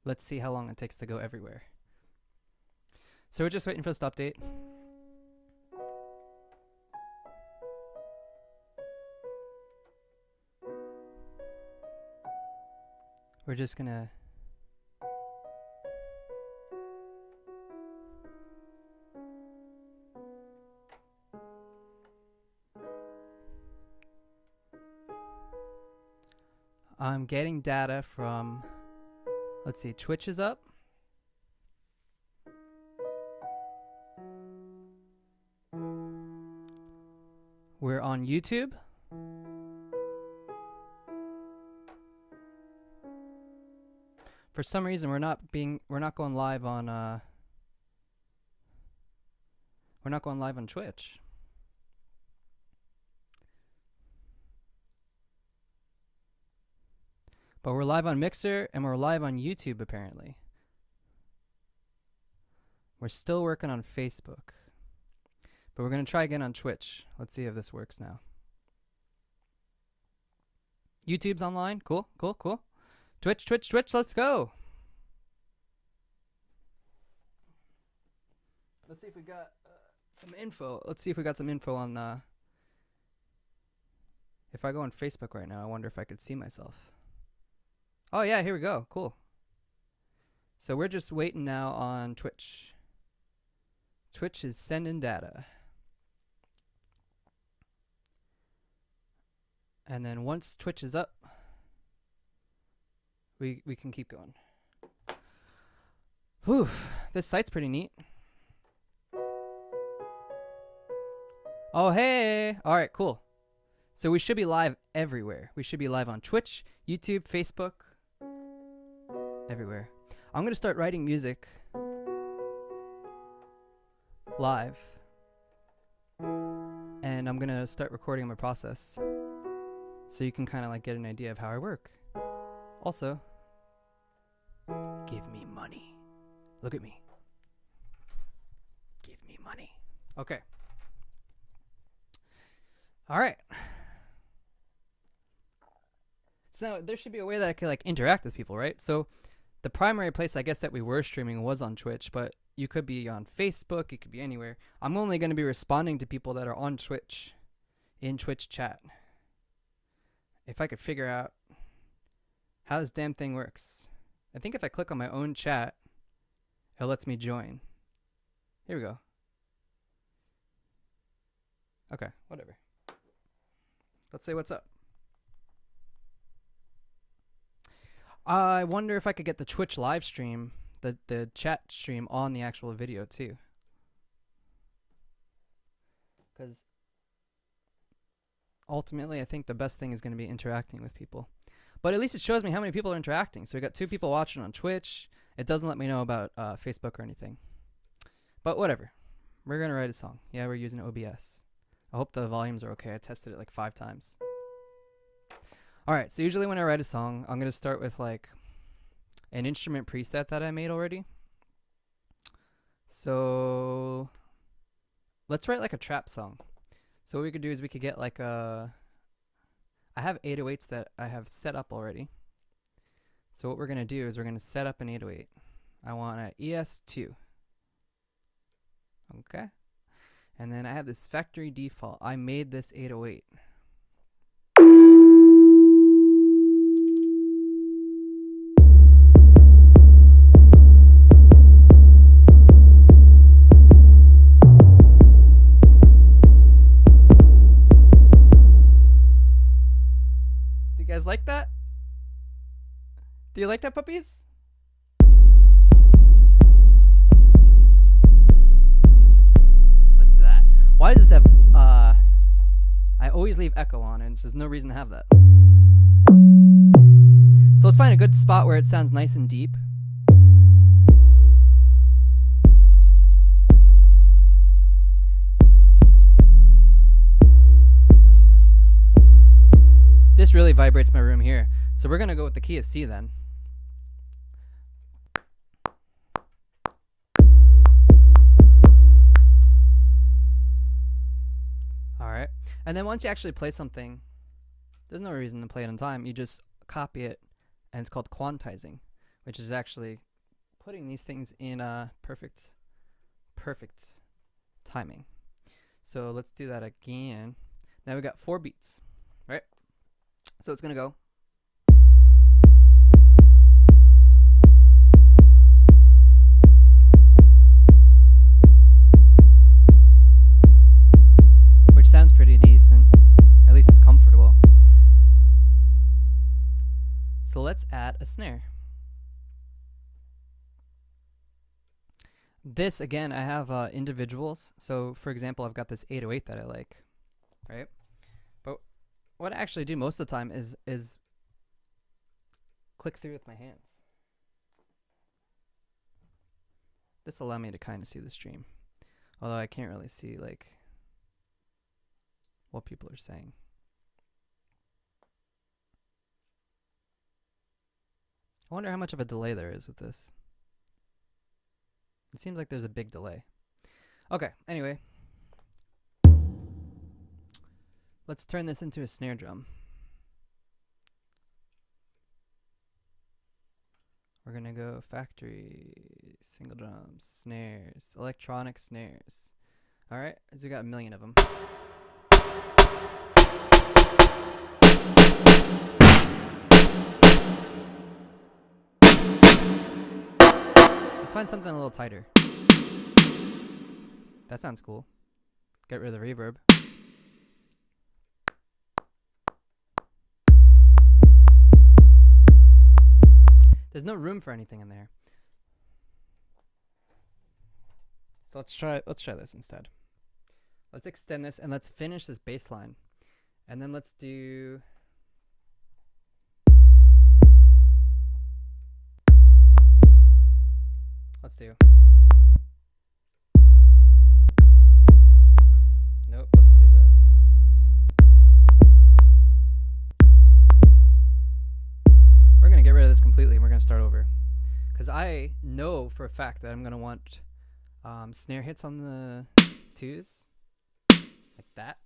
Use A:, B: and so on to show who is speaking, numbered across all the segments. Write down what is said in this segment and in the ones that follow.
A: Let's see how long it takes to go everywhere. So we're just waiting for this to update. We're just gonna I'm getting data from, let's see, Twitch is up. We're on YouTube. For some reason we're not going live on Twitch. But we're live on Mixer and we're live on YouTube apparently. We're still working on Facebook. But we're going to try again on Twitch. Let's see if this works now. YouTube's online. Cool, cool, cool. Twitch, let's go. Let's see if we got some info. Let's see if we got some info on if I go on Facebook right now, I wonder if I could see myself. Oh yeah, here we go. Cool. So we're just waiting now on Twitch. Twitch is sending data. And then once Twitch is up, we can keep going. Whew, this site's pretty neat. Oh, hey. All right, cool. So we should be live everywhere. We should be live on Twitch, YouTube, Facebook, everywhere. I'm going to start writing music live. And I'm going to start recording my process so you can kind of like get an idea of how I work. Also, give me money. Look at me. Give me money. Okay. All right. So now there should be a way that I could like interact with people, right? So the primary place I guess that we were streaming was on Twitch, but you could be on Facebook, you could be anywhere. I'm only going to be responding to people that are on Twitch, in Twitch chat. If I could figure out how this damn thing works. I think if I click on my own chat, it lets me join. Here we go. Okay, whatever. Let's say what's up. I wonder if I could get the Twitch live stream, the chat stream on the actual video too. Because ultimately I think the best thing is going to be interacting with people. But at least it shows me how many people are interacting. So we got 2 people watching on Twitch. It doesn't let me know about Facebook or anything. But whatever. We're going to write a song. Yeah, we're using OBS. I hope the volumes are okay. I tested it like 5 times. Alright, so usually when I write a song, I'm going to start with like an instrument preset that I made already. So let's write like a trap song. So what we could do is we could get like a... I have 808s that I have set up already. So what we're going to do is we're going to set up an 808. I want an ES2. Okay. And then I have this factory default. I made this 808. Do you guys like that? Do you like that, puppies? Listen to that. Why does this have, I always leave echo on and there's no reason to have that. So let's find a good spot where it sounds nice and deep. This really vibrates my room here. So we're going to go with the key of C then. Alright. And then once you actually play something, there's no reason to play it on time. You just copy it, and it's called quantizing, which is actually putting these things in perfect timing. So let's do that again. Now we got 4 beats, right? So it's gonna go. Which sounds pretty decent. At least it's comfortable. So let's add a snare. This, again, I have individuals. So, for example, I've got this 808 that I like, right? But what I actually do most of the time is click through with my hands. This will allow me to kind of see the stream. Although I can't really see, like, what people are saying. I wonder how much of a delay there is with this. It seems like there's a big delay. Okay, anyway. Let's turn this into a snare drum. We're gonna go factory, single drums, snares, electronic snares. Alright, so we got a million of them. Let's find something a little tighter. That sounds cool. Get rid of the reverb. There's no room for anything in there. So let's try this instead. Let's extend this and let's finish this bass line. And then let's do nope, let's do this. We're gonna get rid of this completely and we're gonna start over. Because I know for a fact that I'm gonna want snare hits on the 2s. Like that.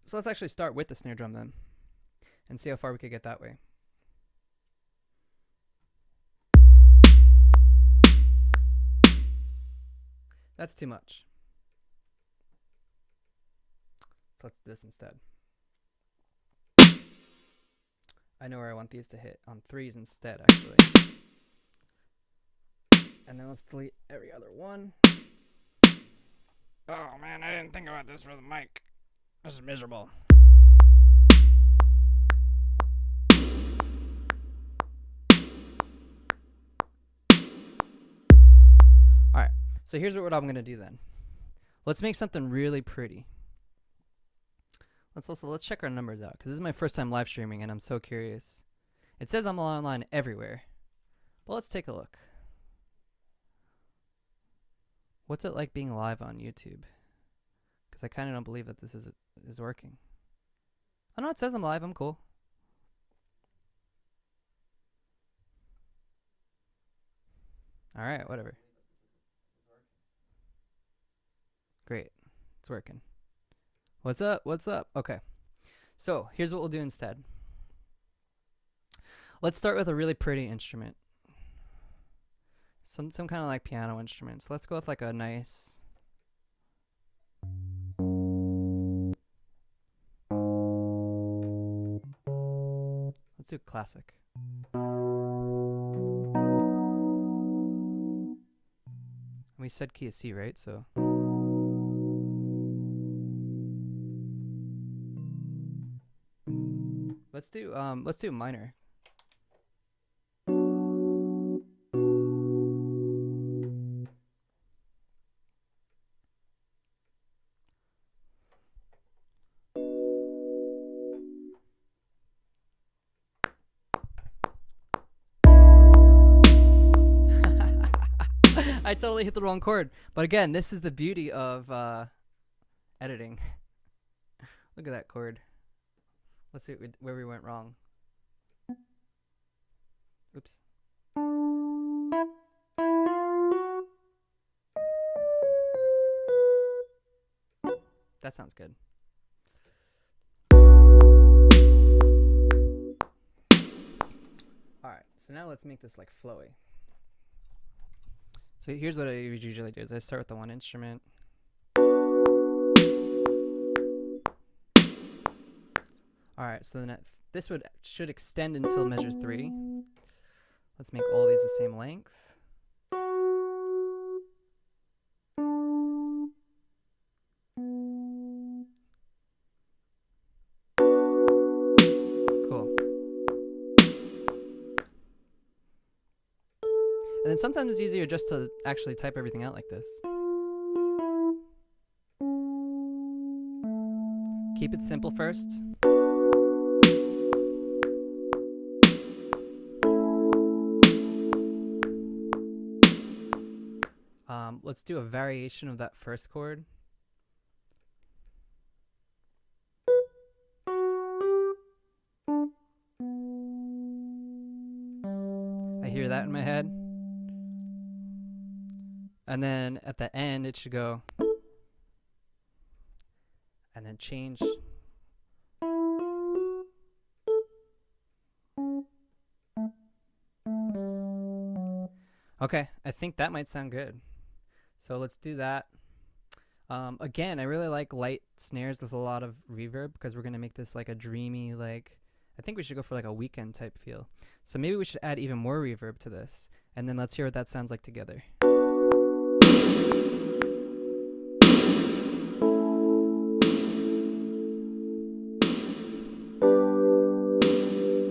A: So let's actually start with the snare drum then. And see how far we could get that way. That's too much. So let's do this instead. I know where I want these to hit, on 3s instead, actually. And then let's delete every other one. Oh man, I didn't think about this for the mic. This is miserable. Alright, so here's what I'm going to do then. Let's make something really pretty. Let's check our numbers out, because this is my first time live streaming and I'm so curious. It says I'm online everywhere, but let's take a look. What's it like being live on YouTube? Because I kind of don't believe that this is working. Oh no, it says I'm live. I'm cool. Alright, whatever. Great. It's working. What's up? What's up? Okay. So, here's what we'll do instead. Let's start with a really pretty instrument. Some kind of like piano instrument. So let's go with like a nice... Let's do classic. We said key of C, right? So... Let's do minor. I totally hit the wrong chord. But again, this is the beauty of editing. Look at that chord. Let's see where we went wrong. Oops. That sounds good. so now let's make this like flowy. So here's what I usually do is I start with the one instrument. Alright, so then this should extend until measure 3. Let's make all these the same length. Cool. And then sometimes it's easier just to actually type everything out like this. Keep it simple first. Let's do a variation of that first chord. I hear that in my head. And then at the end, it should go. And then change. Okay, I think that might sound good. So let's do that. Again, I really like light snares with a lot of reverb because we're going to make this like a dreamy, like, I think we should go for like a weekend type feel. So maybe we should add even more reverb to this. And then let's hear what that sounds like together.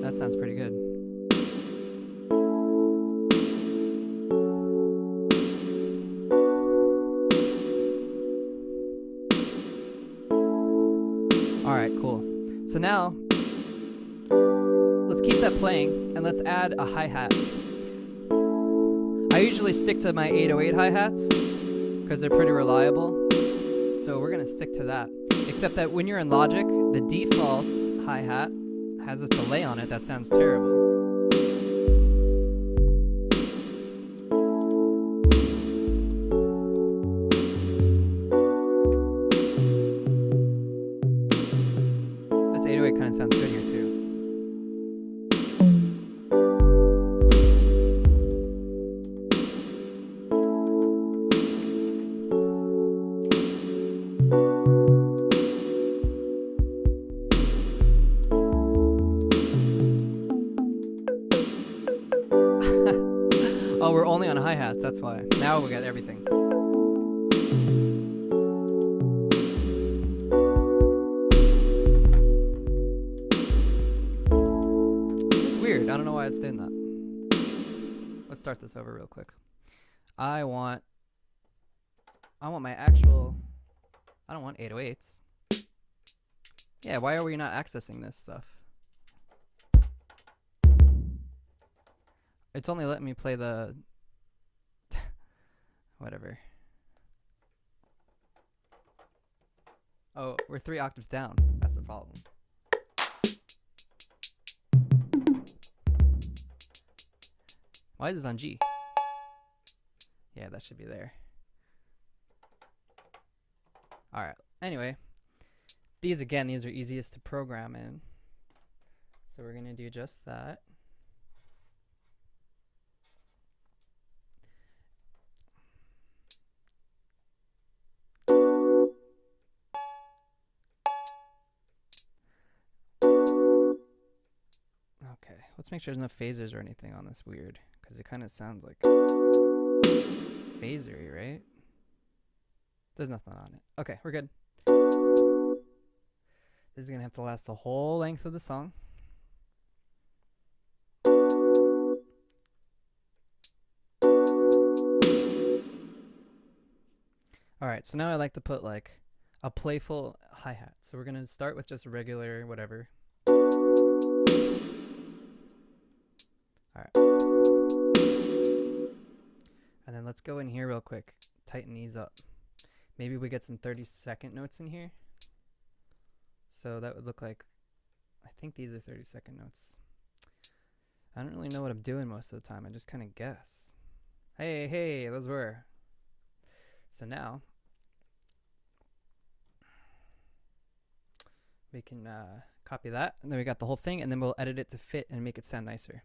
A: That sounds pretty good. Alright, cool. So now, let's keep that playing, and let's add a hi-hat. I usually stick to my 808 hi-hats, because they're pretty reliable. So we're going to stick to that. Except that when you're in Logic, the default hi-hat has this delay on it that sounds terrible. This 808 kind of sounds good here too. Oh, we're only on hi-hats, that's why. Now we got everything. It's weird, I don't know why it's doing that. Let's start this over real quick. I want my actual, I don't want 808s. Yeah, why are we not accessing this stuff? It's only letting me play the whatever. Oh, we're 3 octaves down. That's the problem. Why is this on G? Yeah, that should be there. Alright, anyway. These are easiest to program in. So we're going to do just that. Okay, let's make sure there's no phasers or anything on this weird, because it kind of sounds like phasery, right? There's nothing on it. Okay, we're good. This is going to have to last the whole length of the song. Alright, so now I like to put like a playful hi-hat. So we're going to start with just a regular whatever. Alright. And then let's go in here real quick. Tighten these up. Maybe we get some 30-second notes in here. So that would look like, I think these are 30-second notes. I don't really know what I'm doing most of the time. I just kind of guess. Hey, those were. So now, we can copy that, and then we got the whole thing, and then we'll edit it to fit and make it sound nicer.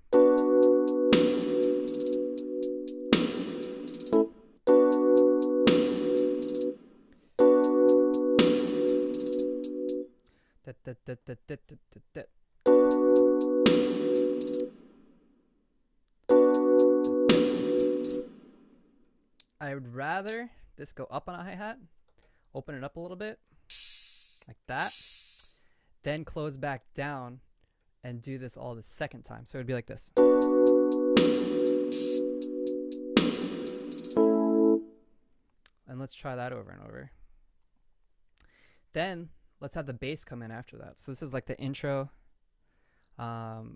A: I would rather this go up on a hi-hat, open it up a little bit, like that, then close back down and do this all the second time. So it'd be like this. And let's try that over and over. Then let's have the bass come in after that. So this is like the intro.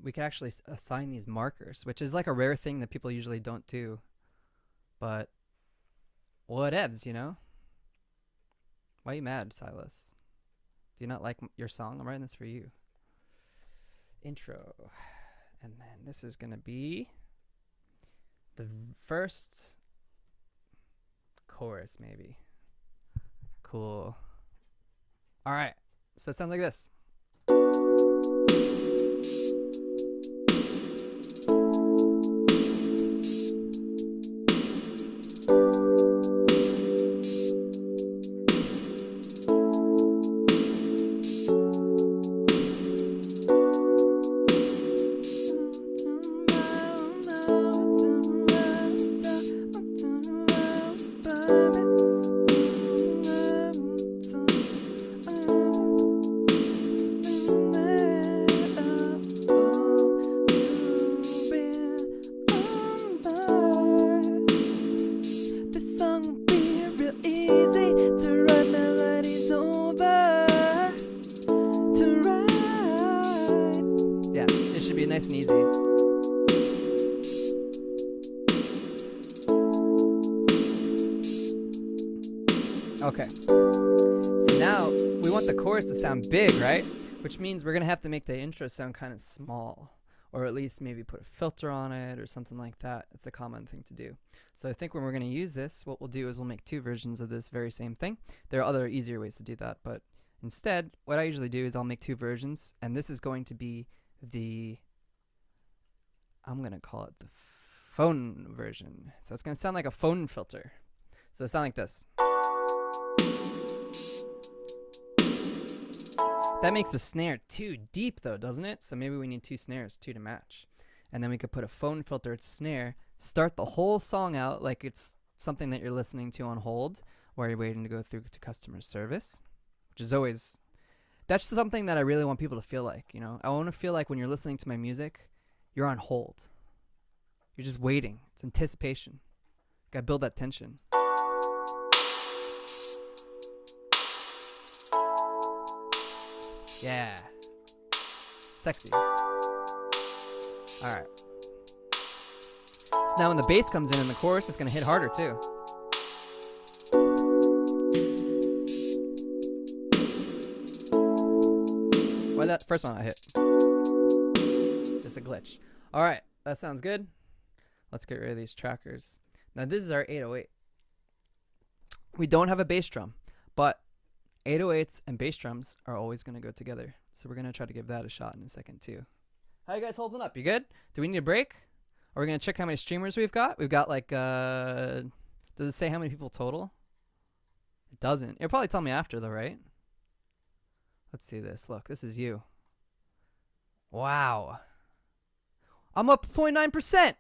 A: We could actually assign these markers, which is like a rare thing that people usually don't do. But whatevs, you know? Why are you mad, Silas? Do you not like your song? I'm writing this for you. Intro. And then this is going to be the first chorus, maybe. Cool. All right. So it sounds like this. Nice and easy. Okay. So now we want the chorus to sound big, right? Which means we're going to have to make the intro sound kind of small, or at least maybe put a filter on it or something like that. It's a common thing to do. So I think when we're going to use this, what we'll do is we'll make two versions of this very same thing. There are other easier ways to do that, but instead, what I usually do is I'll make two versions, and this is going to be the I'm going to call it the phone version. So it's going to sound like a phone filter. So it sounds like this. That makes the snare too deep though, doesn't it? So maybe we need two snares, two to match. And then we could put a phone filtered snare, start the whole song out like it's something that you're listening to on hold while you're waiting to go through to customer service, which is always, that's something that I really want people to feel like, you know. I want to feel like when you're listening to my music, you're on hold. You're just waiting. It's anticipation. Gotta build that tension. Yeah. Sexy. Alright. So now when the bass comes in the chorus, it's gonna hit harder too. Why that first one I hit? Just a glitch. Alright, that sounds good. Let's get rid of these trackers. Now this is our 808. We don't have a bass drum, but 808s and bass drums are always going to go together. So we're going to try to give that a shot in a second too. How you guys holding up? You good? Do we need a break? Are we going to check how many streamers we've got? We've got like, does it say how many people total? It doesn't. It'll probably tell me after though, right? Let's see this. Look, this is you. Wow. I'm up 0.9%.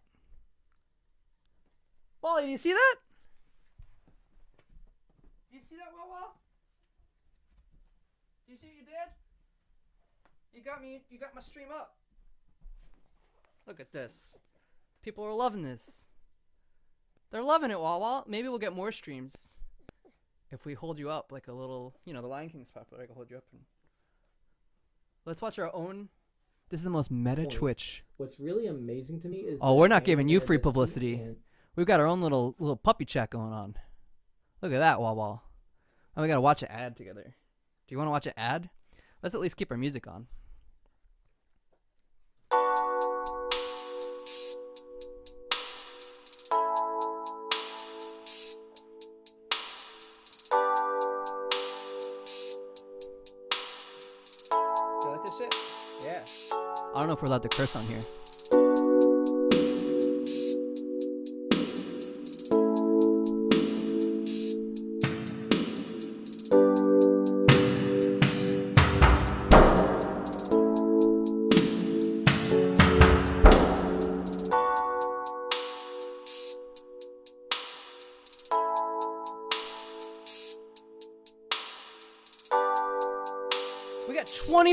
A: Wally, do you see that? Do you see that, Wall? Do you see what you did? You got my stream up. Look at this. People are loving this. They're loving it, Wall. Maybe we'll get more streams if we hold you up like a little, you know, the Lion King's popular. I can hold you up. And let's watch our own. This is the most meta Twitch.
B: What's really amazing to me is
A: we're not giving you free publicity. We've got our own little puppy chat going on. Look at that, Wall. Oh, we gotta watch an ad together. Do you want to watch an ad? Let's at least keep our music on. Do you like this shit? Yeah. I don't know if we're allowed to curse on here.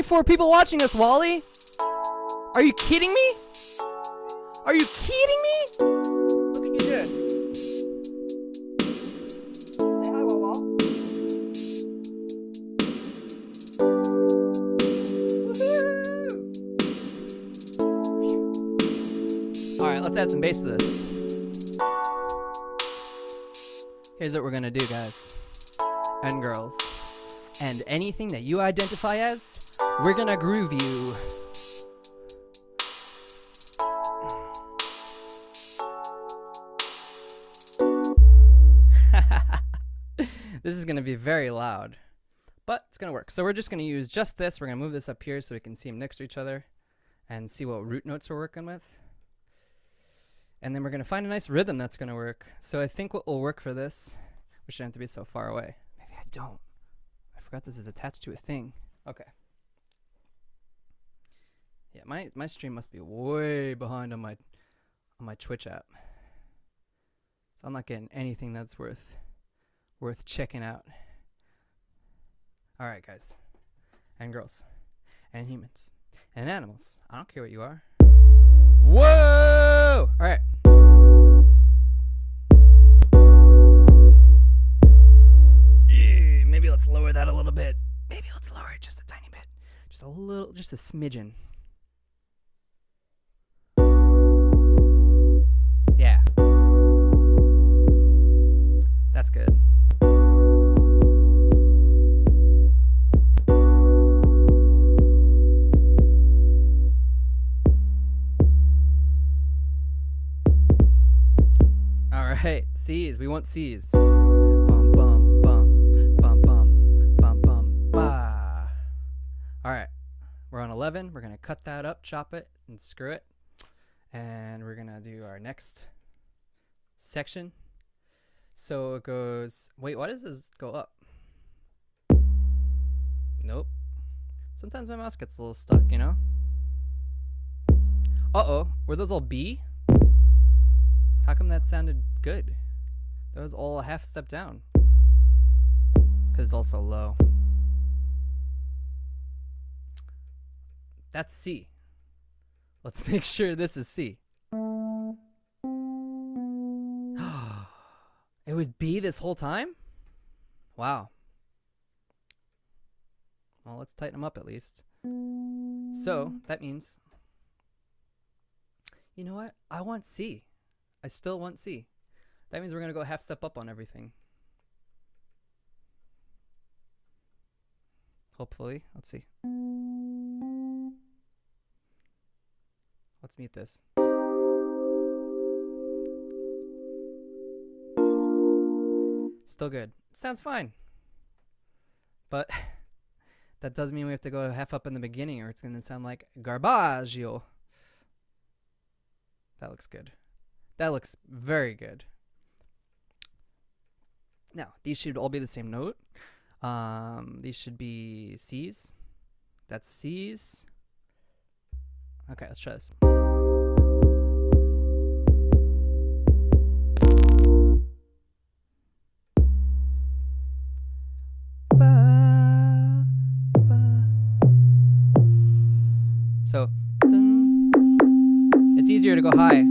A: 24 people watching us, Wally. Are you kidding me? Are you kidding me? Look at you did. Say hi, Wawa. Woohoo! Alright, let's add some bass to this. Here's what we're gonna do, guys and girls, and anything that you identify as, we're gonna groove you. This is gonna be very loud, but it's gonna work. So we're just gonna use just this. We're gonna move this up here so we can see them next to each other and see what root notes we're working with. And then we're gonna find a nice rhythm that's gonna work. So I think what will work for this, we shouldn't have to be so far away. Maybe I don't. I forgot this is attached to a thing. Okay. Yeah, my stream must be way behind on my Twitch app. So I'm not getting anything that's worth checking out. All right, guys and girls and humans and animals. I don't care what you are. Whoa! All right. Maybe let's lower that a little bit. Maybe let's lower it just a tiny bit. Just a little, just a smidgen. Yeah. That's good. Alright, C's. We want C's. Bum, bum, bum, bum, bum, bum, bum, bah. Alright, we're on 11. We're going to cut that up, chop it, and screw it. And we're going to do our next section. So it goes, wait, why does this go up? Nope. Sometimes my mouse gets a little stuck, you know? Uh-oh, were those all B? How come that sounded good? That was all a half step down. Because it's also low. That's C. Let's make sure this is C. It was B this whole time? Wow. Well, let's tighten them up at least. So, that means... You know what? I want C. I still want C. That means we're going to go half step up on everything. Hopefully. Let's see. Let's mute this. Still good. Sounds fine. But that does mean we have to go half up in the beginning or it's going to sound like garbaggio. That looks good. That looks very good. Now, these should all be the same note. These should be C's. That's C's. Okay, let's try this. So, it's easier to go high.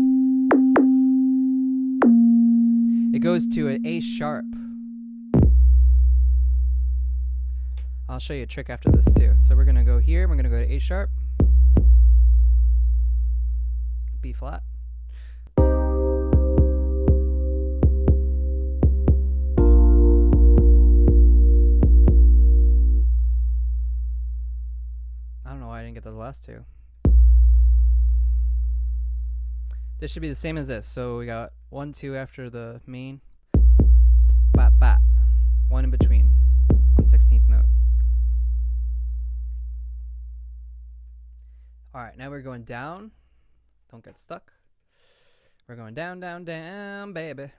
A: It goes to an A sharp. I'll show you a trick after this too. So we're gonna go here, we're gonna go to A sharp, B flat. I don't know why I didn't get those last two. This should be the same as this. So we got 1, 2 after the main. Bat, bat. 1 in between. On 16th note. Alright, now we're going down. Don't get stuck. We're going down, down, down, baby.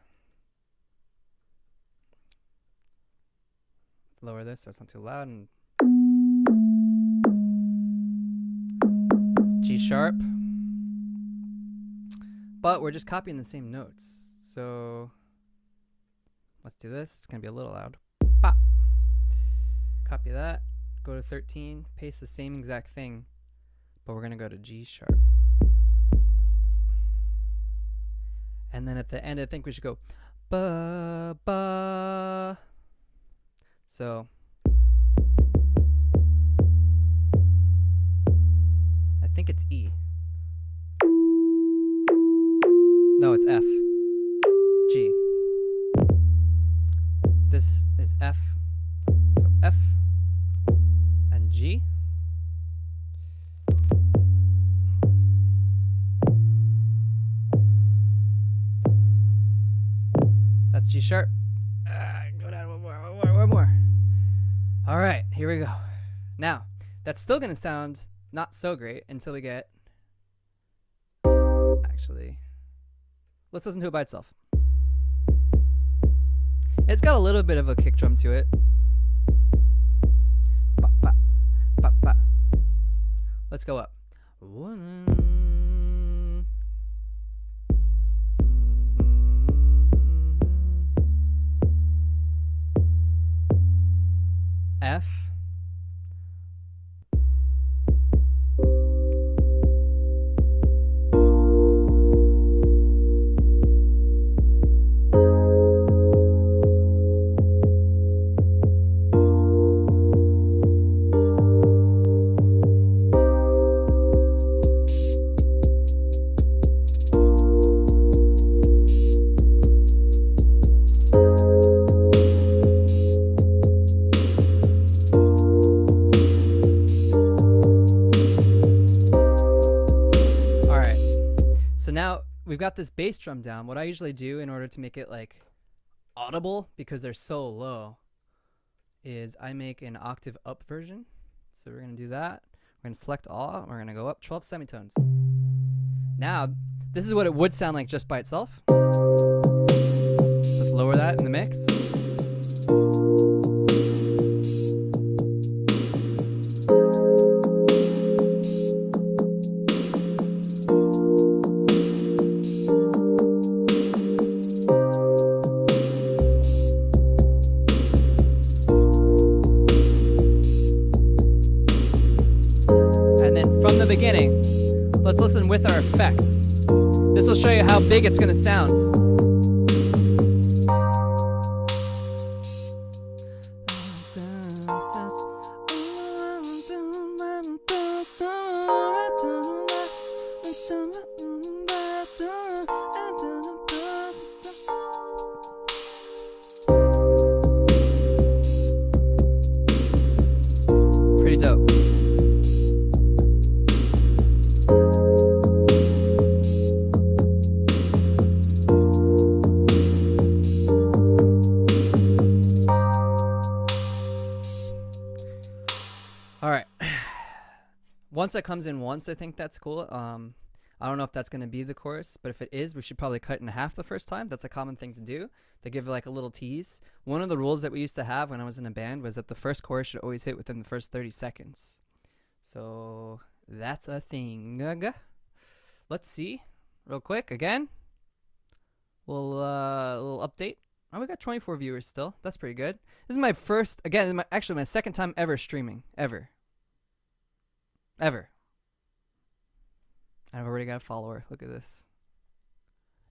A: Lower this so it's not too loud. And G sharp. But we're just copying the same notes. So let's do this. It's going to be a little loud. Pop. Copy that. go to 13, paste the same exact thing, but we're going to go to G sharp. And then at the end, I think we should go ba ba. So I think it's E. No, it's F. G. This is F. So F and G. That's G sharp. Go down one more. All right, here we go. Now, that's still going to sound not so great until we get... Actually, let's listen to it by itself. It's got a little bit of a kick drum to it. Ba, ba, ba, ba. Let's go up. F. So now we've got this bass drum down. What I usually do in order to make it like audible, because they're so low, is I make an octave up version. So we're going to do that. We're going to select all. We're going to go up 12 semitones. Now, this is what it would sound like just by itself. Let's lower that in the mix. Beginning, let's listen with our effects. This will show you how big it's going to sound. Pretty dope. Once that comes in once, I think that's cool. I don't know if that's going to be the chorus, but if it is, we should probably cut it in half the first time. That's a common thing to do, to give like a little tease. One of the rules that we used to have when I was in a band was that the first chorus should always hit within the first 30 seconds. So that's a thing. Let's see real quick again. Little update. Oh, we got 24 viewers still. That's pretty good. This is my first, again, actually my second time ever streaming, ever. I've already got a follower. Look at this.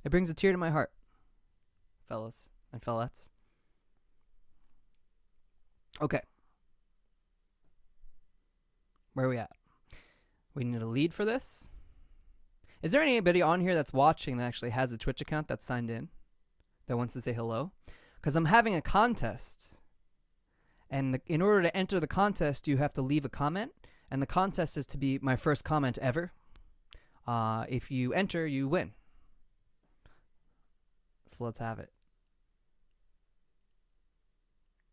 A: It brings a tear to my heart, fellas and fellettes. Okay. Where are we at? We need a lead for this. Is there anybody on here that's watching that actually has a Twitch account that's signed in, that wants to say hello? Because I'm having a contest. And in order to enter the contest, you have to leave a comment. And the contest is to be my first comment ever. If you enter, you win. So let's have it.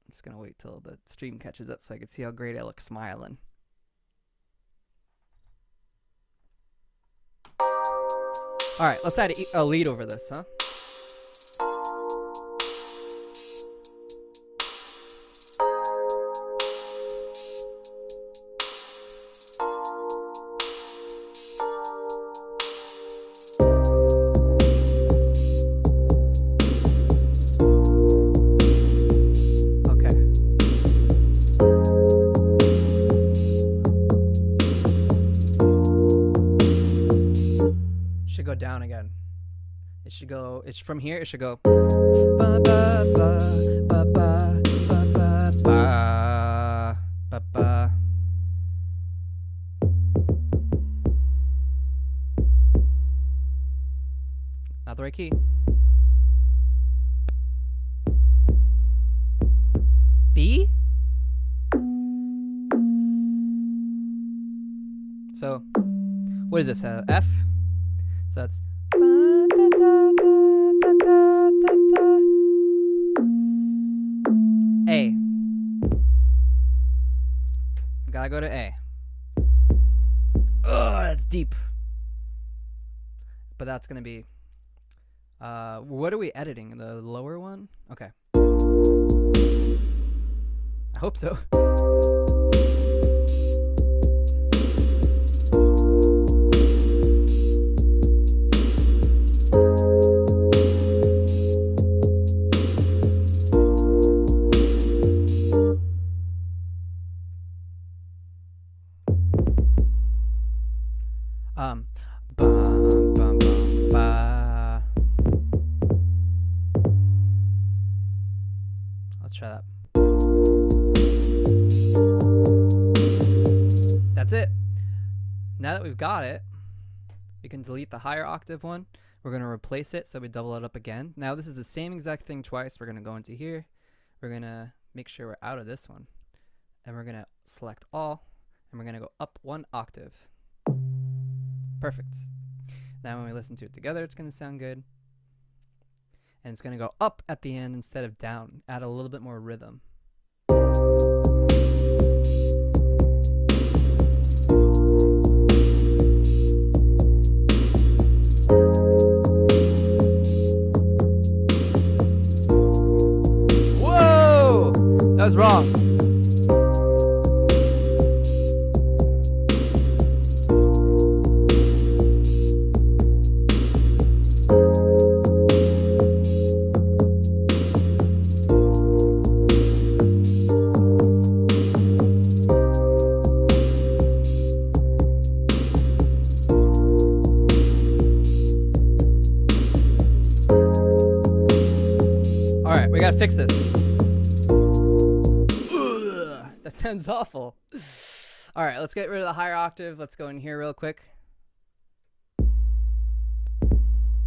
A: I'm just going to wait till the stream catches up so I can see how great I look smiling. All right, let's add a lead over this, huh? down again. It should go. It's from here. It should go. Ba ba ba ba ba ba ba ba ba ba. Not the right key. B? So, what is this? F? So that's A. Gotta go to A. Ugh, that's deep. But that's gonna be. What are we editing? The lower one? Okay. I hope so. Bum, bum, bum, ba. Let's try that. That's it. Now that we've got it, we can delete the higher octave one. We're going to replace it so we double it up again. Now this is the same exact thing twice. We're going to go into here. We're going to make sure we're out of this one. And we're going to select all. And we're going to go up 1 octave. Perfect. Now when we listen to it together, it's going to sound good. And it's going to go up at the end instead of down. Add a little bit more rhythm. Whoa! That was wrong. Alright, we gotta fix this. Ugh, that sounds awful. Alright, let's get rid of the higher octave. Let's go in here real quick.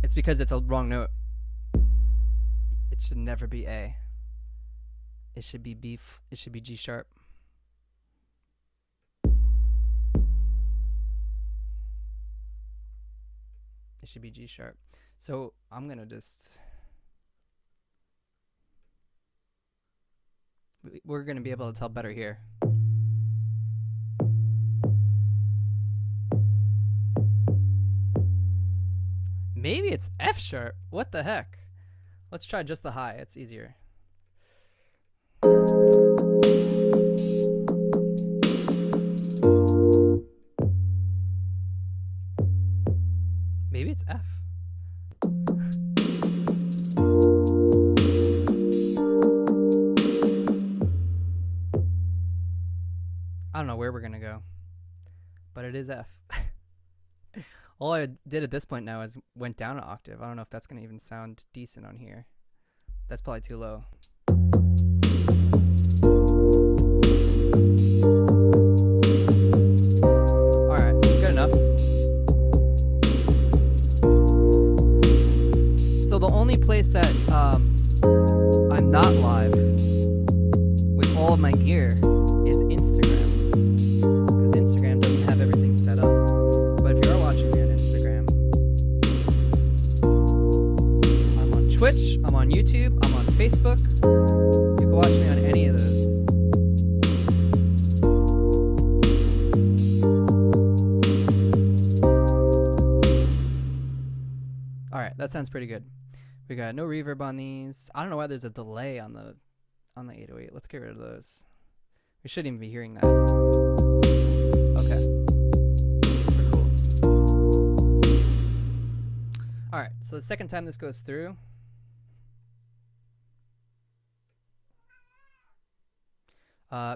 A: It's because it's a wrong note. It should never be A. It should be B. It should be G sharp. It should be G sharp. So I'm gonna just. We're gonna be able to tell better here. Maybe it's F sharp. What the heck? Let's try just the high. It's easier. Maybe it's F. I don't know where we're gonna go, but it is F. All I did at this point now is went down an octave. I don't know if that's gonna even sound decent on here. That's probably too low. Alright, good enough. So the only place that I'm not live with all of my gear is Instagram. Because Instagram doesn't have everything set up. But if you are watching me on Instagram, I'm on Twitch, I'm on YouTube, I'm on Facebook. You can watch me on any of those. Alright, that sounds pretty good. We got no reverb on these. I don't know why there's a delay on the 808. Let's get rid of those. We shouldn't even be hearing that. Okay. We're cool. Alright, so the second time this goes through.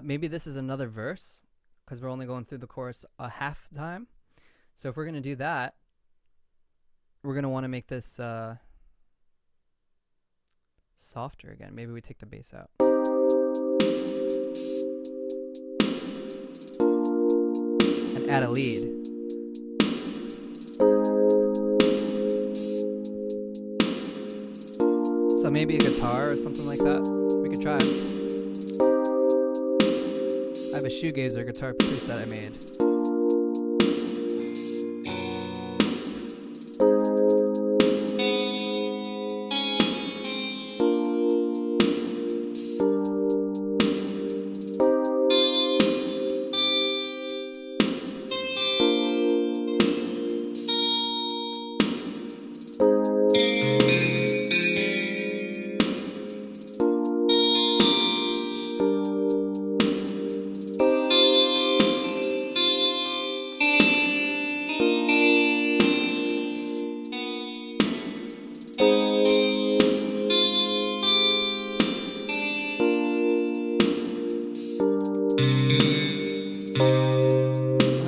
A: Maybe this is another verse, because we're only going through the chorus a half time. So if we're going to do that, we're gonna want to make this softer again. Maybe we take the bass out. And add a lead. So maybe a guitar or something like that. We could try. I have a shoegazer guitar preset I made.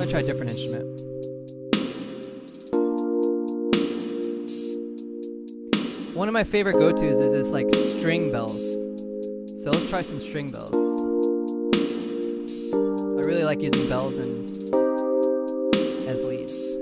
A: Try a different instrument. One of my favorite go-tos is this like string bells. So let's try some string bells. I really like using bells and as leads.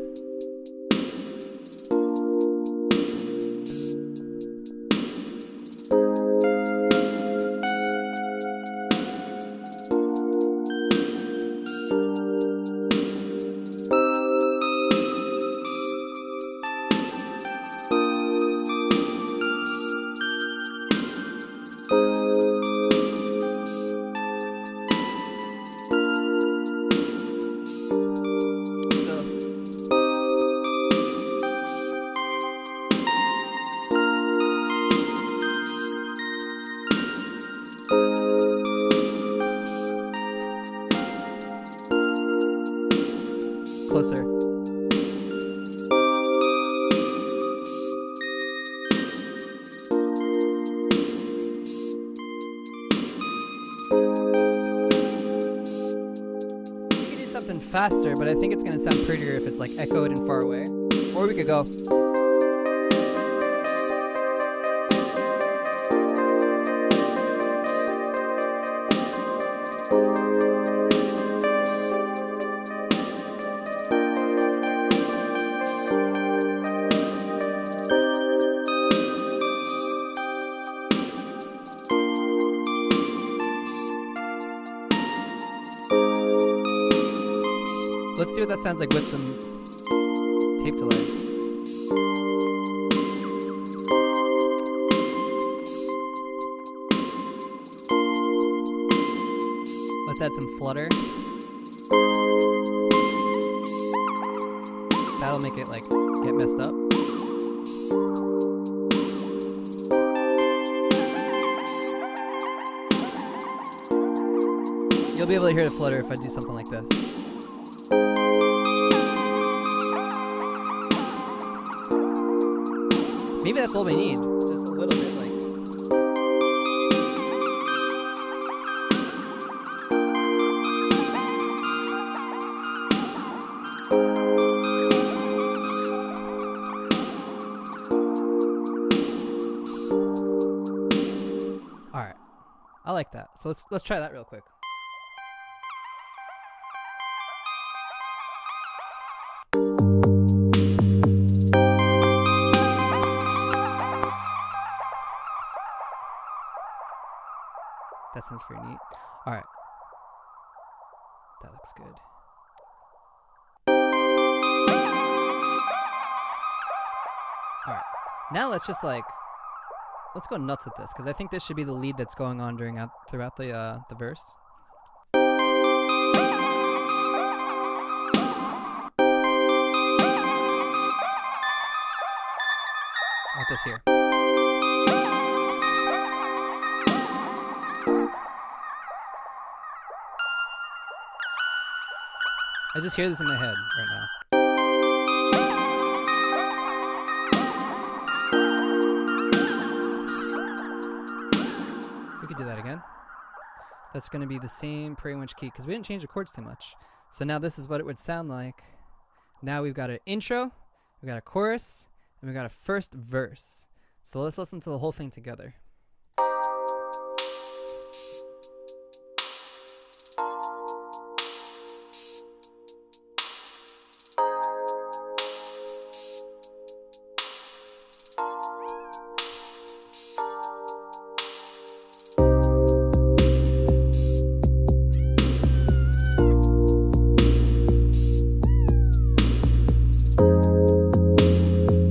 A: Closer. We could do something faster, but I think it's gonna sound prettier if it's like echoed and far away. Or we could go. Let's see what that sounds like with some tape delay. Let's add some flutter. That'll make it like get messed up. You'll be able to hear the flutter if I do something like this. Maybe that's all we need, just a little bit, like. All right, I like that. So let's try that real quick. That sounds pretty neat. All right. That looks good. All right. Now let's just like, let's go nuts with this because I think this should be the lead that's going on throughout the verse. I want this here. I just hear this in my head right now. We could do that again. That's going to be the same prairie winch key because we didn't change the chords too much. So now this is what it would sound like. Now we've got an intro, we've got a chorus, and and we got a first verse. So let's listen to the whole thing together.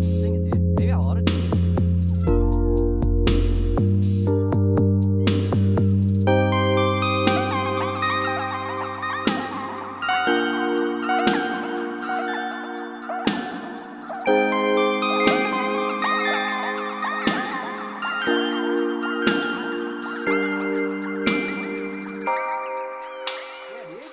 A: Sing it, dude. Maybe I'll auto-tune. Yeah, dude.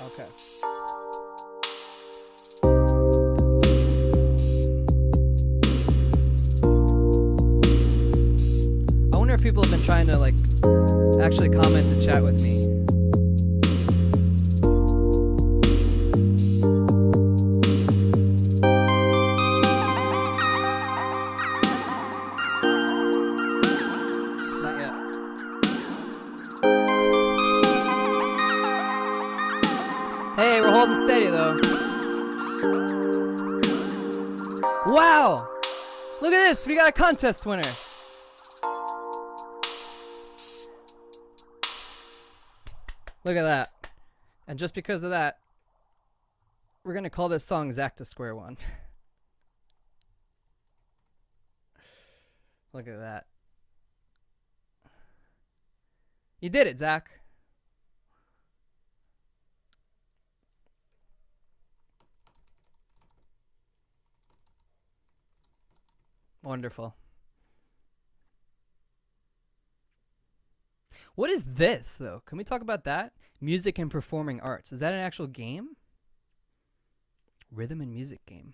A: Okay. I wonder if people have been trying to like actually comment and chat with me. Not yet. Hey, we're holding steady though. Wow! Look at this, we got a contest winner. Look at that. And just because of that, we're gonna call this song Zach to Square One. Look at that. You did it, Zach. Wonderful. What is this, though? Can we talk about that? Music and performing arts. Is that an actual game? Rhythm and music game.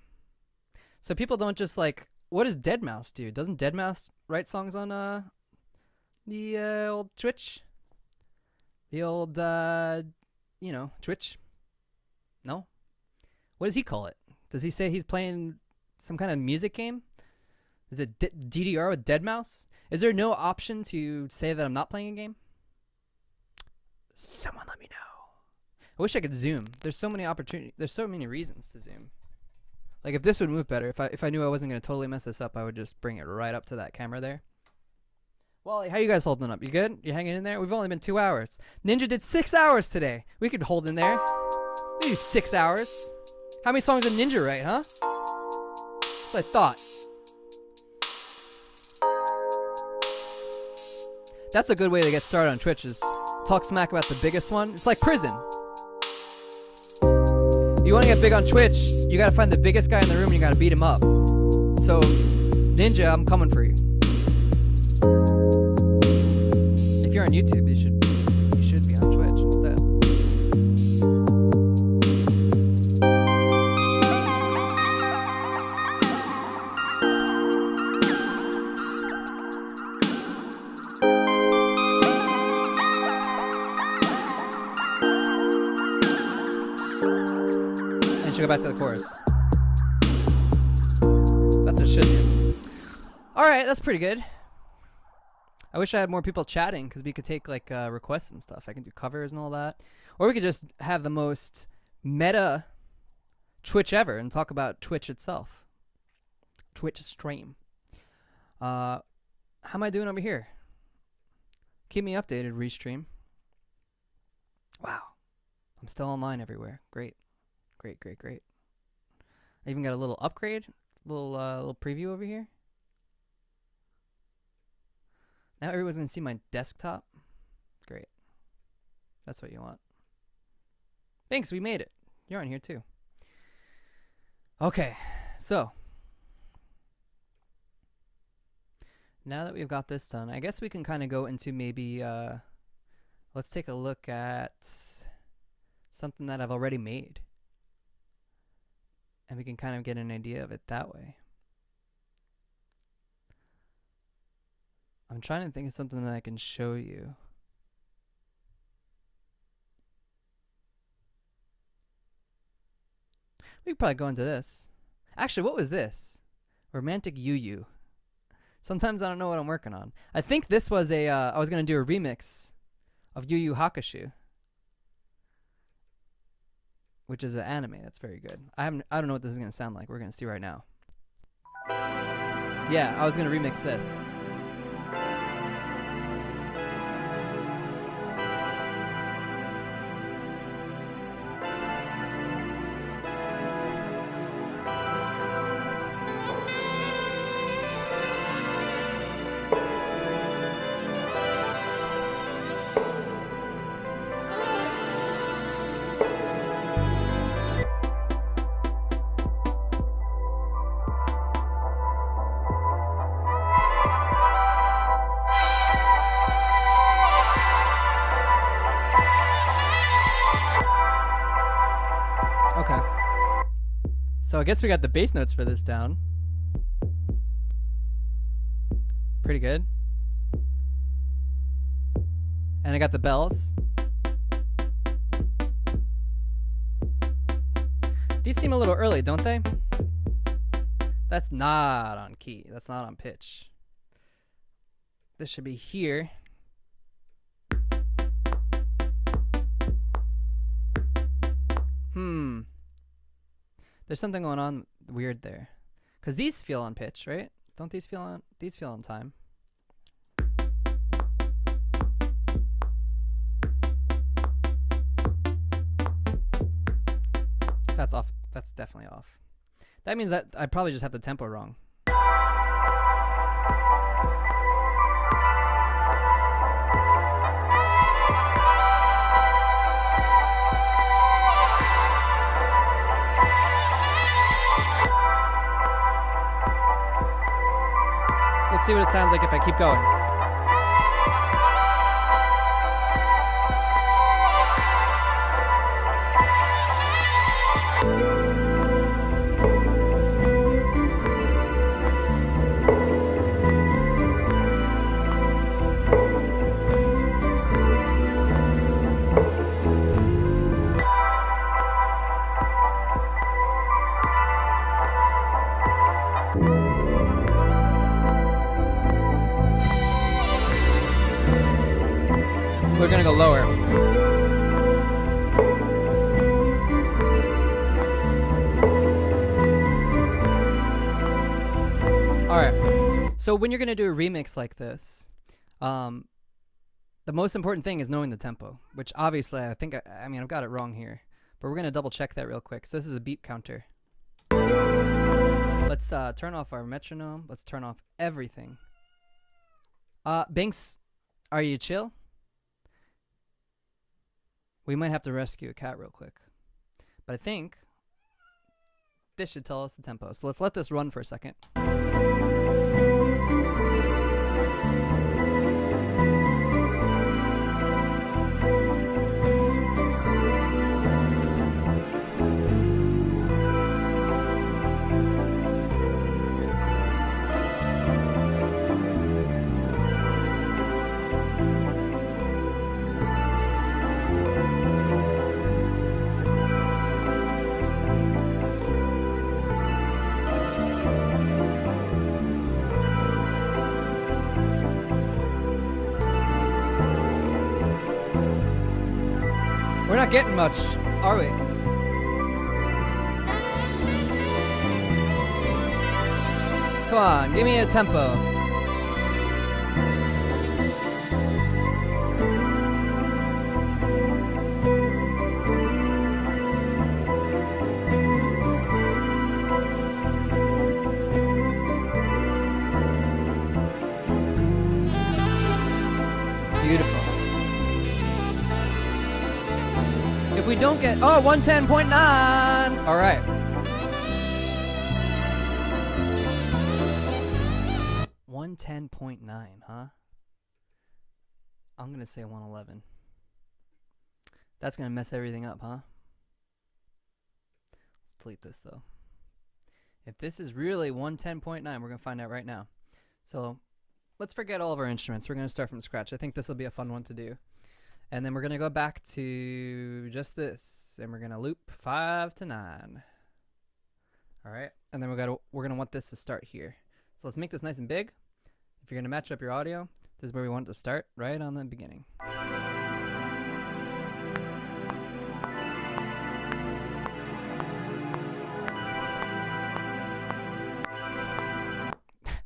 A: So people don't just like. What does Deadmau5 do? Doesn't Deadmau5 write songs on the old Twitch? The old Twitch? No. What does he call it? Does he say he's playing some kind of music game? Is it DDR with Deadmau5? Is there no option to say that I'm not playing a game? Someone let me know. I wish I could zoom. There's so many opportunities. There's so many reasons to zoom. Like if this would move better, if I knew I wasn't gonna totally mess this up, I would just bring it right up to that camera there. Wally, how you guys holding up? You good? You hanging in there? We've only been 2 hours. Ninja did 6 hours today. We could hold in there. We do 6 hours. How many songs did Ninja write, huh? That's what I thought. That's a good way to get started on Twitch is talk smack about the biggest one. It's like prison. You want to get big on Twitch, you got to find the biggest guy in the room and you got to beat him up. So, Ninja, I'm coming for you. If you're on YouTube, you should be on Twitch instead. And should go back to the chorus. That's what it should do. Alright, that's pretty good. I wish I had more people chatting because we could take like requests and stuff. I can do covers and all that. Or we could just have the most meta Twitch ever and talk about Twitch itself. Twitch stream. How am I doing over here? Keep me updated, Restream. Wow. I'm still online everywhere. Great. Great, great, great. I even got a little upgrade. Little preview over here. Now everyone's going to see my desktop. Great. That's what you want. Thanks, we made it. You're on here too. Okay, so. Now that we've got this done, I guess we can kind of go into maybe, let's take a look at something that I've already made. And we can kind of get an idea of it that way. I'm trying to think of something that I can show you. We could probably go into this. Actually, what was this? Romantic Yu Yu. Sometimes I don't know what I'm working on. I think this was a, I was going to do a remix of Yu Yu Hakusho, which is an anime that's very good. I don't know what this is going to sound like. We're going to see right now. Yeah, I was going to remix this. Okay. So I guess we got the bass notes for this down. Pretty good. And I got the bells. These seem a little early, don't they? That's not on key. That's not on pitch. This should be here. There's something going on weird there. Cause these feel on pitch, right? Don't these feel on time? That's off. That's definitely off. That means that I probably just have the tempo wrong. Let's see what it sounds like if I keep going. We're gonna go lower. Alright. So when you're gonna do a remix like this, the most important thing is knowing the tempo, which obviously I think, I mean, I've got it wrong here, but we're gonna double check that real quick. So this is a beat counter. Let's turn off our metronome. Let's turn off everything. Binks, are you chill? We might have to rescue a cat real quick. But I think this should tell us the tempo. So let's let this run for a second. We're not getting much, are we? Come on, give me a tempo. Beautiful. If we don't get, 110.9. All right. $110.9, huh? I'm gonna say 111. That's gonna mess everything up, huh? Let's delete this though. If this is really 110.9, we're gonna find out right now. So let's forget all of our instruments. We're going to start from scratch. I think this will be a fun one to do. And then we're going to go back to just this, and we're going to loop 5 to 9. All right, and then we're going to want this to start here. So let's make this nice and big. If you're going to match up your audio, this is where we want it to start, right on the beginning.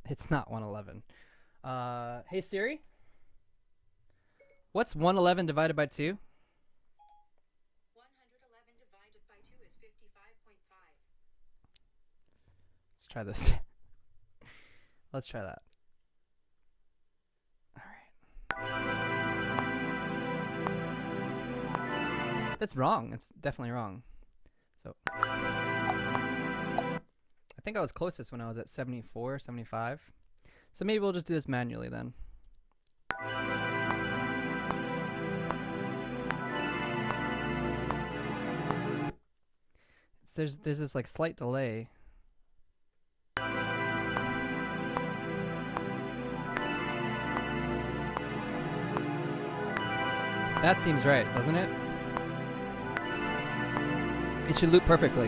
A: It's not 111. Hey Siri, what's 111 divided by 2?
C: 111 divided by 2 is 55.5.
A: Let's try this. Let's try that. All right. That's wrong. It's definitely wrong. So I think I was closest when I was at 74, 75. So maybe we'll just do this manually then. There's this like slight delay. That seems right, doesn't it? It should loop perfectly.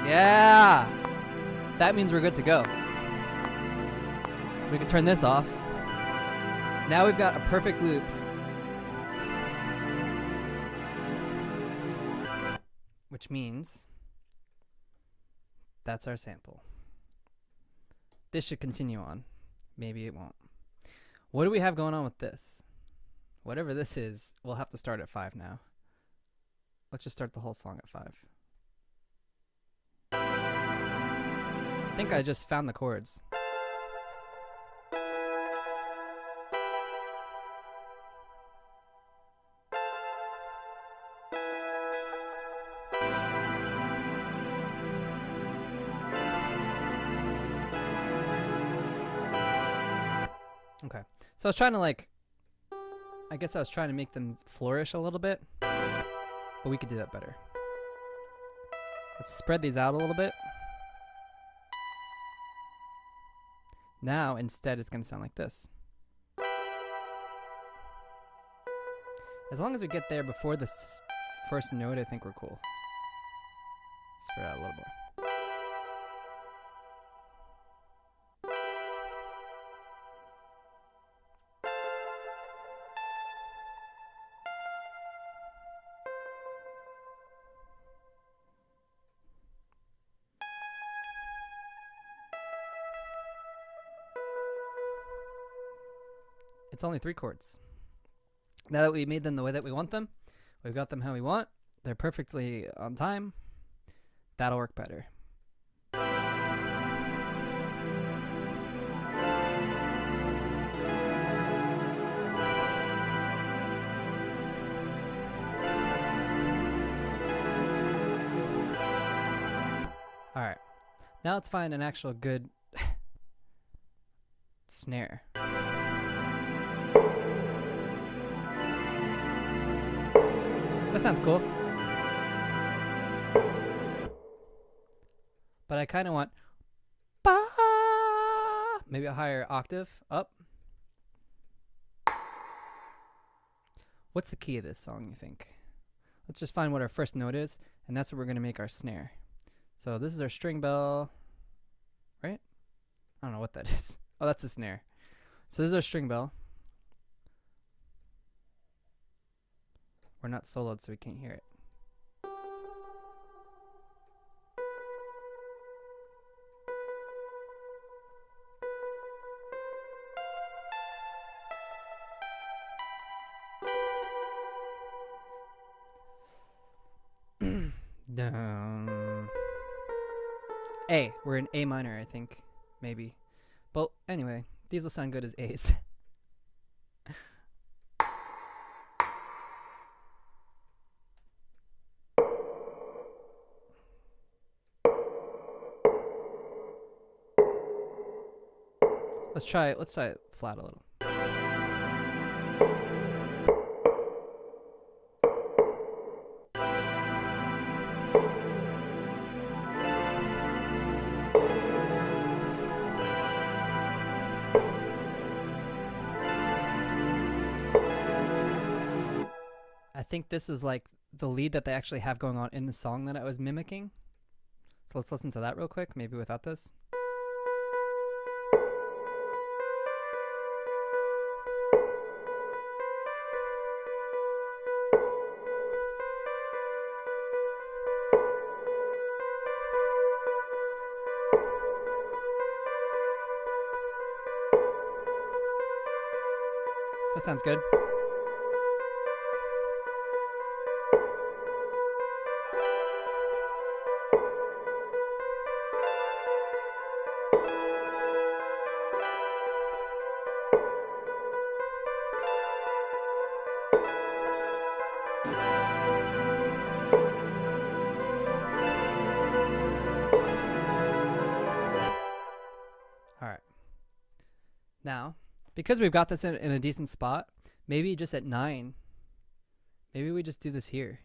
A: Yeah! That means we're good to go. So we can turn this off. Now we've got a perfect loop. Which means that's our sample. This should continue on. Maybe it won't. What do we have going on with this? Whatever this is, we'll have to start at 5 now. Let's just start the whole song at 5. I think I just found the chords. Okay. So I was trying to I guess I was trying to make them flourish a little bit, but we could do that better. Let's spread these out a little bit. Now, instead, it's going to sound like this. As long as we get there before the first note, I think we're cool. Spread out a little more. It's only 3 chords. Now that we made them the way that we want them, we've got them how we want, they're perfectly on time, that'll work better. Alright, now let's find an actual good snare. That sounds cool. But I kind of want maybe a higher octave up. What's the key of this song, you think? Let's just find what our first note is, and that's what we're going to make our snare. So this is our string bell, right? I don't know what that is. Oh, that's the snare. So this is our string bell. We're not soloed, so we can't hear it. A. We're in A minor, I think. Maybe. But anyway, these will sound good as A's. Let's try it flat a little. think this was like the lead that they actually have going on in the song that I was mimicking. So let's listen to that real quick, maybe without this. That sounds good. Alright. Now, because we've got this in a decent spot, maybe just at 9, maybe we just do this here.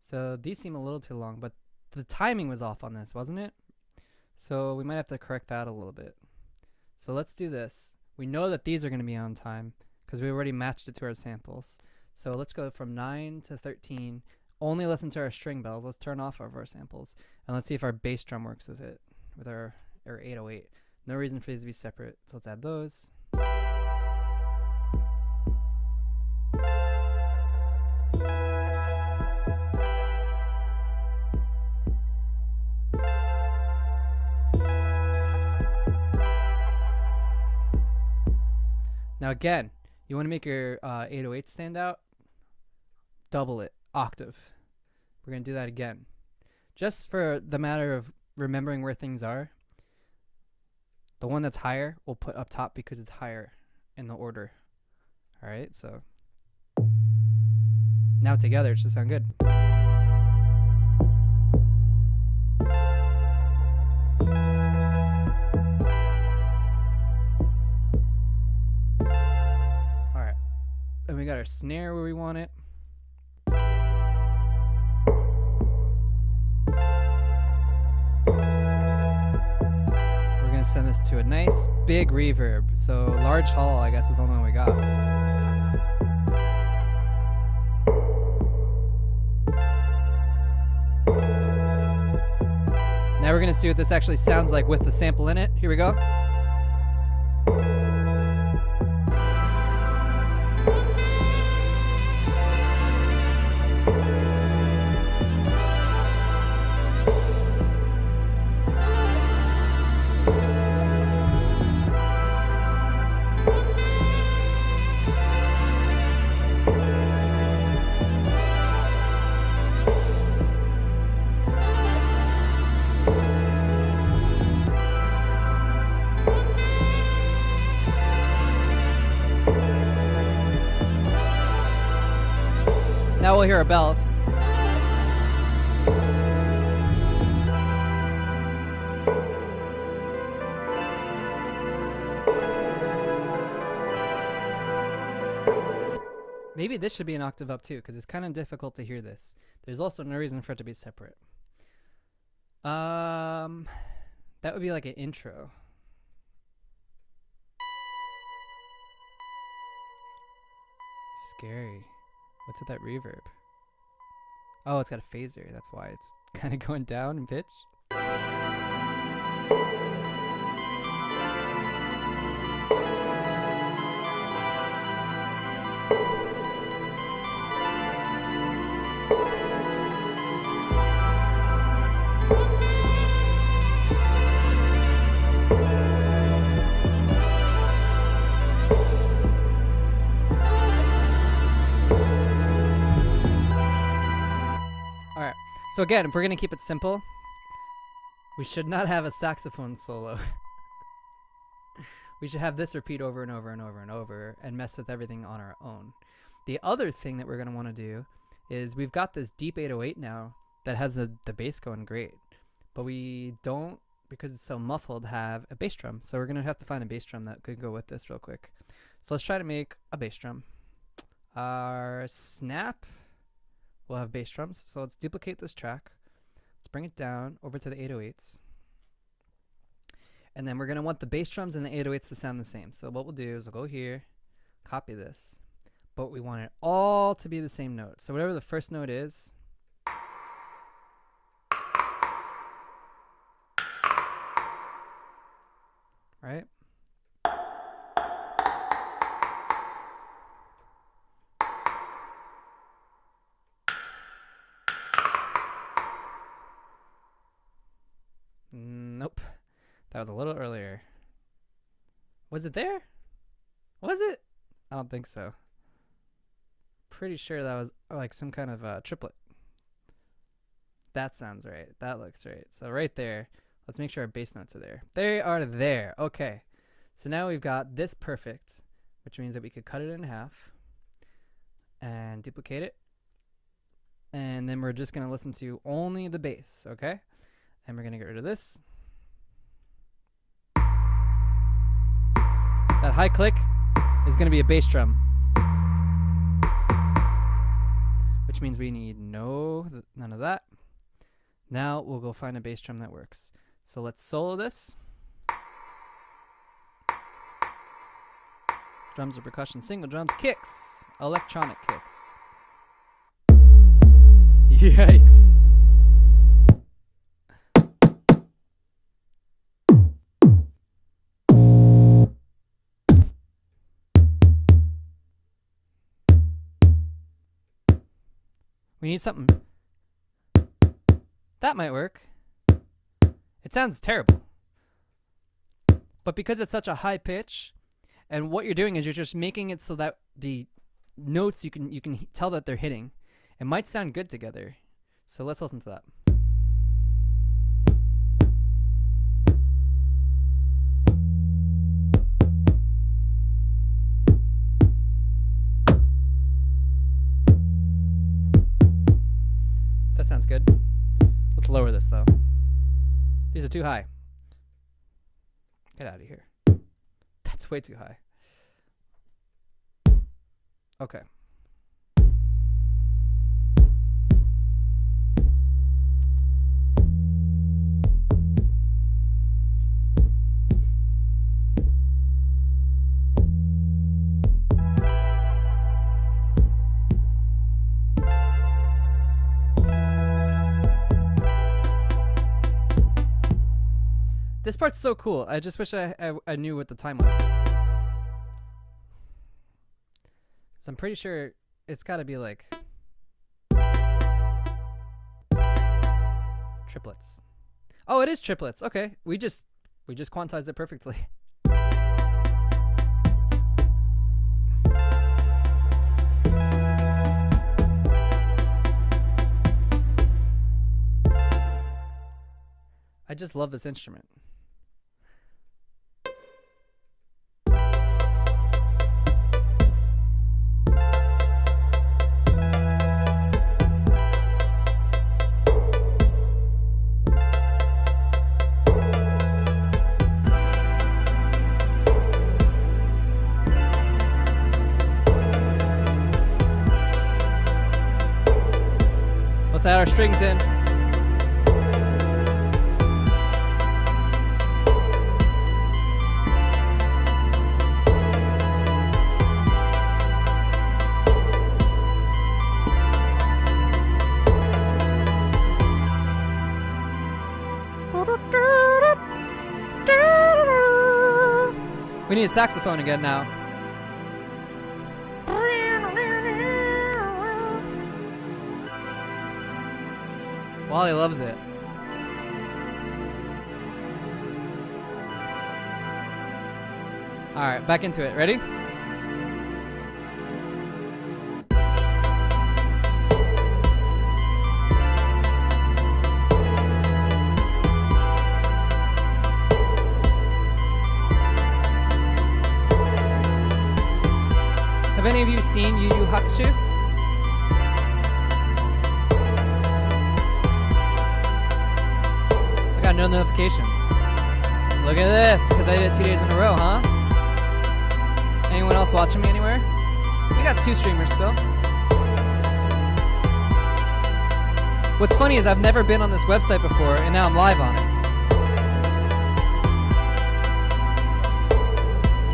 A: So these seem a little too long, but the timing was off on this, wasn't it? So we might have to correct that a little bit. So let's do this. We know that these are going to be on time because we already matched it to our samples. So let's go from 9 to 13. Only listen to our string bells. Let's turn off our samples. And let's see if our bass drum works with it, with our 808. No reason for these to be separate. So let's add those. Now again, you want to make your 808 stand out, double it, octave. We're going to do that again. Just for the matter of remembering where things are, the one that's higher we'll put up top because it's higher in the order. Alright, so now together it should sound good. Alright, and we got our snare where we want it. Send this to a nice big reverb. So large hall, I guess, is the only one we got. Now we're gonna see what this actually sounds like with the sample in it. Here we go. Now we'll hear our bells. Maybe this should be an octave up too, because it's kind of difficult to hear this. There's also no reason for it to be separate. That would be like an intro. Scary. What's with that reverb? Oh, it's got a phaser. That's why it's kind of going down in pitch. So again, if we're going to keep it simple, we should not have a saxophone solo. We should have this repeat over and over and over and over and mess with everything on our own. The other thing that we're going to want to do is we've got this deep 808 now that has the bass going great, but we don't, because it's so muffled, have a bass drum. So we're going to have to find a bass drum that could go with this real quick. So let's try to make a bass drum. Our snap will have bass drums. So let's duplicate this track. Let's bring it down over to the 808s. And then we're going to want the bass drums and the 808s to sound the same. So what we'll do is we'll go here, copy this, but we want it all to be the same note. So whatever the first note is, right? Nope. That was a little earlier. Was it there? Was it? I don't think so. Pretty sure that was like some kind of triplet. That sounds right. That looks right. So right there, let's make sure our bass notes are there. They are there. Okay. So now we've got this perfect, which means that we could cut it in half and duplicate it. And then we're just going to listen to only the bass, okay? And we're going to get rid of this. That high click is going to be a bass drum, which means we need none of that. Now we'll go find a bass drum that works. So let's solo this. Drums or percussion, single drums, kicks, electronic kicks. Yikes. We need something. That might work. It sounds terrible. But because it's such a high pitch, and what you're doing is you're just making it so that the notes you can tell that they're hitting. It might sound good together. So let's listen to that. That sounds good. Let's lower this though. These are too high. Get out of here. That's way too high. Okay. This part's so cool. I just wish I knew what the time was. So I'm pretty sure it's got to be like triplets. Oh, it is triplets. Okay, we just quantized it perfectly. I just love this instrument. Let's add our strings in. We need a saxophone again now. Wally loves it. All right, back into it. Ready? Have any of you seen Yu Yu Hakusho? I got no notification. Look at this, because I did it 2 days in a row, huh? Anyone else watching me anywhere? We got 2 streamers still. What's funny is I've never been on this website before, and now I'm live on it.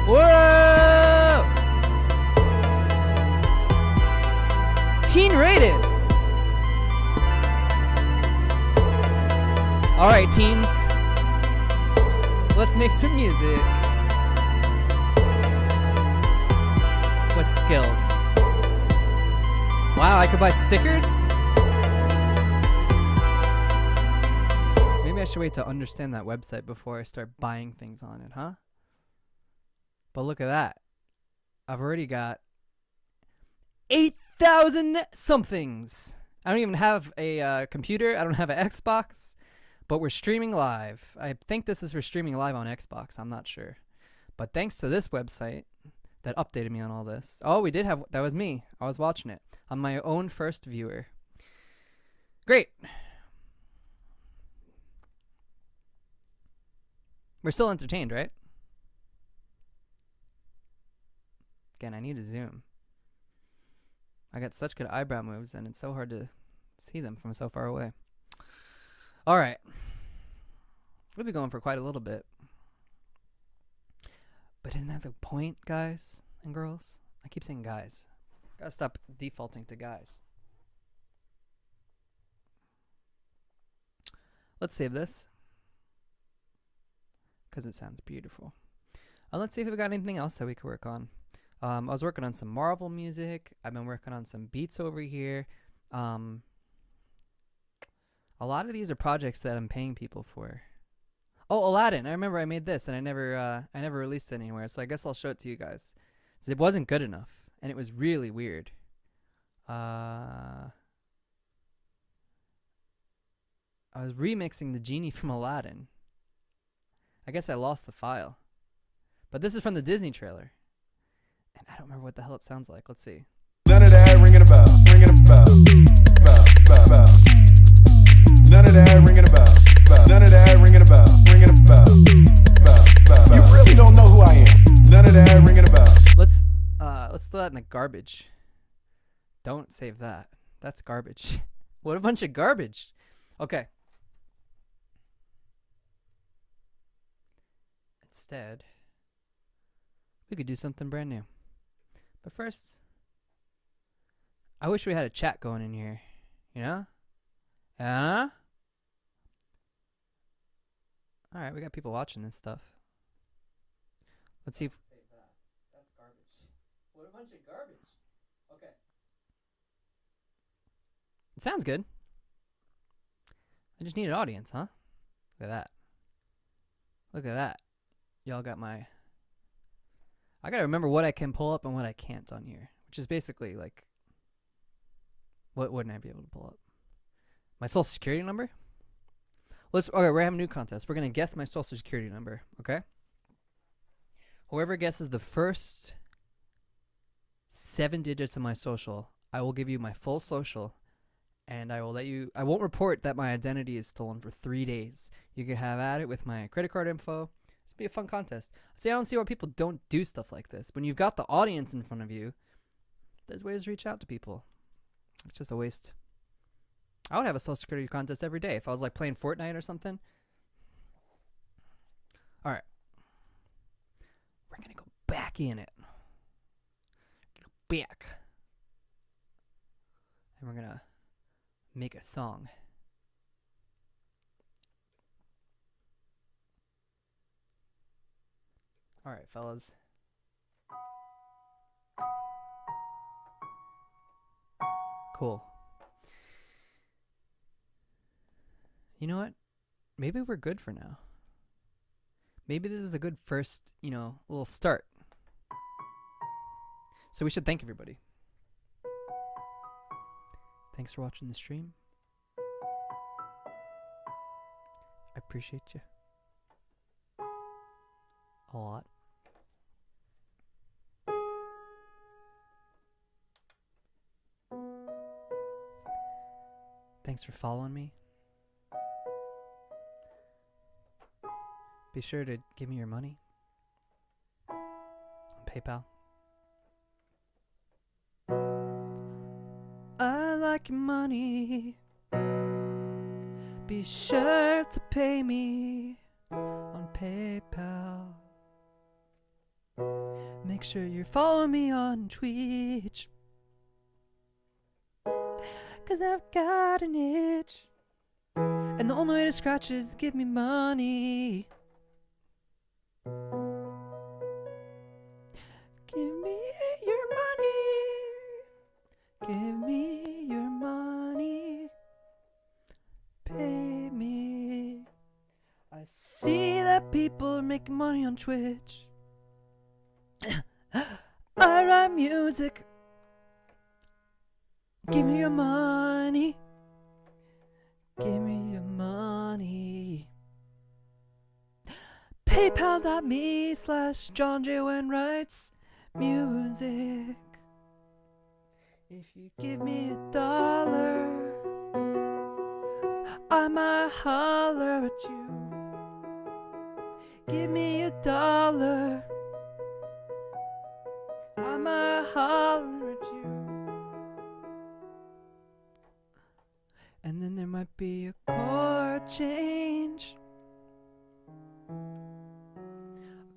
A: Whoa! Alright, teams. Let's make some music. What skills? Wow, I could buy stickers? Maybe I should wait to understand that website before I start buying things on it, huh? But look at that. I've already got 8,000 somethings. I don't even have a computer. I don't have an Xbox. But we're streaming live. I think this is for streaming live on Xbox. I'm not sure. But thanks to this website that updated me on all this. Oh, we did have... That was me. I was watching it. On my own first viewer. Great. We're still entertained, right? Again, I need to zoom. I got such good eyebrow moves, and it's so hard to see them from so far away. All right. We'll be going for quite a little bit. But isn't that the point, guys and girls? I keep saying guys. Gotta stop defaulting to guys. Let's save this, because it sounds beautiful. Let's see if we've got anything else that we could work on. I was working on some Marvel music. I've been working on some beats over here. A lot of these are projects that I'm paying people for. Oh, Aladdin! I remember I made this and I never released it anywhere. So I guess I'll show it to you guys. So it wasn't good enough, and it was really weird. I was remixing the genie from Aladdin. I guess I lost the file, but this is from the Disney trailer. And I don't remember what the hell it sounds like. Let's see.
D: None of that ringing a bell, ringing a bell, bell. None of that ringing a bell, none of that ringing a bell, ringing a bell. You really don't know who I am. None of that ringing a bell.
A: Let's throw that in the garbage. Don't save that. That's garbage. What a bunch of garbage. Okay. Instead, we could do something brand new. But first, I wish we had a chat going in here. You know? Alright, we got people watching this stuff. Let's see if... Save that. That's garbage. What a bunch of garbage. Okay. It sounds good. I just need an audience, huh? Look at that. Look at that. Y'all got my... I gotta remember what I can pull up and what I can't on here. Which is basically like... What wouldn't I be able to pull up? My social security number? Okay, we're having a new contest. We're gonna guess my social security number, okay? Whoever guesses the first 7 digits of my social, I will give you my full social, and I will let you... I won't report that my identity is stolen for 3 days. You can have at it with my credit card info. It's be a fun contest. See, I don't see why people don't do stuff like this. When you've got the audience in front of you, there's ways to reach out to people. It's just a waste. I would have a social security contest every day if I was like playing Fortnite or something. All right. We're going to go back in it. Go back. And we're going to make a song. All right, fellas. Cool. You know what? Maybe we're good for now. Maybe this is a good first, little start. So we should thank everybody. Thanks for watching the stream. I appreciate you. A lot. Thanks for following me. Be sure to give me your money on PayPal. I like your money. Be sure to pay me on PayPal. Make sure you're following me on Twitch, 'cause I've got an itch. And the only way to scratch is give me money. Give me your money. Give me your money. Pay me. I see that people are making money on Twitch. I write music. Give me your money. Give me your money. PayPal.me/John J. Wainwright's music. If you give me $1, I might holler at you. Give me $1, I might holler at you. And then there might be a chord change. A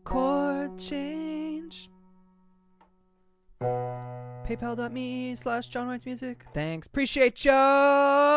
A: chord change. PayPal.me/John Writes Music. Thanks. Appreciate ya.